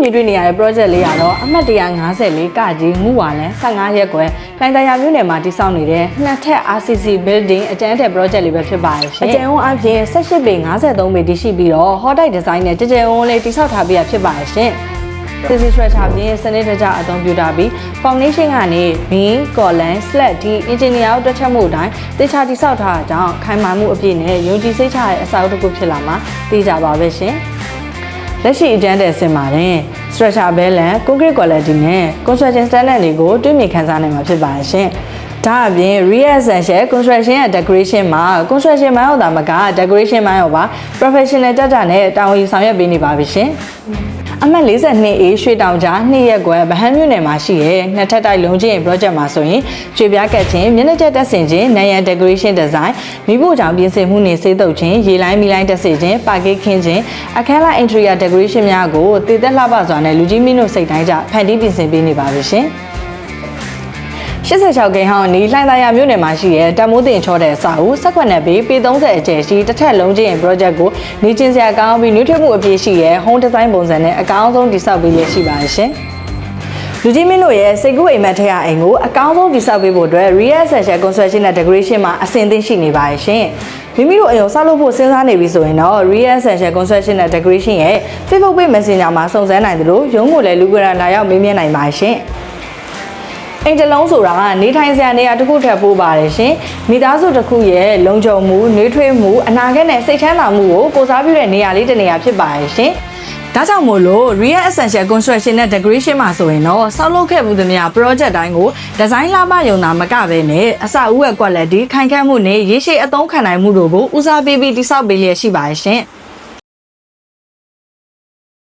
မြင်တွေ့နေရတဲ့ project လေးကတော့အမှတ်154ကကြီးငူဝါလန်15ရက်ကွယ်လိုင်တရာမြို့နယ်မှာတည်ဆောက်နေတဲ့နှစ်ထပ် RCC building အကျန်းတဲ့ project လေးပဲဖြစ်ပါတယ်ရှင်အကျန်းဝန်းအပြင်18ပေ53ပေတည်ရှိပြီးတော့ hot type design နဲ့ကြကြဝန်းလေးတည်ဆောက်ထားပေးရဖြစ်ပါတယ်ရှင်This structure ပြင်စနစ်တကျအသုံးပြုထားပြီး foundation ကနေ beam, column, slat ဒီ engineer တို့တွက်ချက်မှုအတိုင်းတေချာတိဆောက်ထားတာကြောင့်ခိုင်မာမှုအပြည့်နဲ့ယုံကြည်စိတ်ချတဲ့အဆောက်အဦတစ်ခုဖြစ်လာမှာသိကြပါပဲရှင်။လက်ရှိအကျန်းတဲ့ဆင်ပါတယ် structure balance, concrete quality နဲ့ construction standard တွေကိုတွေးမြင်ခန်းစားနိုင်မှာဖြစ်ပါတယ်ရှင်။ဒါအပြင် real essential construction ရဲ့ decoration မှာ construction မိုင်းအောင်တာမက decoration မိုင်းအောင်ပါ professional တက်တာနဲ့တာဝန်ယူဆောင်ရွက်ပေးနေပါပြီရှင်။အမှတ်42A ရွှေတောင်ကြား2ရက်ကွယ်ဗဟန်းမြို့နယ်မှာရှိတဲ့နှစ်ထပ်တိုက်လုံးချင်း project မှာဆိုရင်ရွှေပြားကတ်ခြင်းမျက်နှာကျက်တက်ဆင်ခြင်းနံရံ decoration design မိဖို့ကြောင့်ပြင်ဆင်မှုနဲ့စေးတုပ်ခြင်းရေလိုင်းမီလိုင်းတက်ဆင်ခြင်းပါကစ်ခင်းခြင်းအခန်းလာ interior decoration များကိုတည်သက်လှပစွာနဲ့လူကြီးမင်းတို့စိတ်တိုင်းကြဖန်တီးပြင်ဆင်ပေးနေပါပြီရှင်86ကိန်းဟောင်းနီလှိုင်သာယာမြို့နယ်မှာရှိတဲ့တမိုးတင်ချောတဲ့အစာအုပ်18နှစ်ပေပေ30အကျယ်ရှိတစ်ထပ်လုံးချင်း project ကိုနေချင်းစရာကောင်းပြီးနှွေးထွေးမှုအပြည့်ရှိတဲ့ home design ပုံစံနဲ့အကောင်းဆုံးတည်ဆောက်ပေးရရှိပါရှင်။လူကြီးမင်းတို့ရဲ့စိတ်ကူးအိမ်မက်ထက်ရအိမ်ကိုအကောင်းဆုံးတည်ဆောက်ပေးဖို့အတွက် real essential construction နဲ့ decoration မှာအဆင်သင့်ရှိနေပါရှင်။မိမိတို့အရုံဆောက်လုပ်ဖို့စဉ်းစားနေပြီဆိုရင်တော့ real essential construction နဲ့ decoration ရဲ့ Facebook page messenger မှာစုံစမ်းနိုင်သလိုရုံးကိုလည်းလူကရန်လာရောက်မေးမြန်းနိုင်ပါရှင်။အိမ်တလုံးဆိုတာကနေထိုင်စရာနေရာတစ်ခုထပ်ပိုးပါတယ်ရှင်မိသားစုတစ်ခုရဲ့လုံခြုံမှုနှွေးထွေးမှုအနာဂတ်နဲ့စိတ်ချမ်းသာမှုကိုကိုစားပြုတဲ့နေရာလေးတစ်နေရာဖြစ်ပါတယ်ရှင်ဒါကြောင့်မို့လို့ real essential construction နဲ့ decoration မှာဆိုရင်တော့ဆောက်လုပ်ခဲ့မှုသမျှ project တိုင်းကိုဒီဇိုင်းလှပရုံသာမကဘဲနဲ့အစအဦးရဲ့ quality ခိုင်ခန့်မှုနဲ့ရေရှည်အသုံးခံနိုင်မှုတို့ကိုဦးစားပေးပြီးတည်ဆောက်ပေးလျက်ရှိပါတယ်ရှင်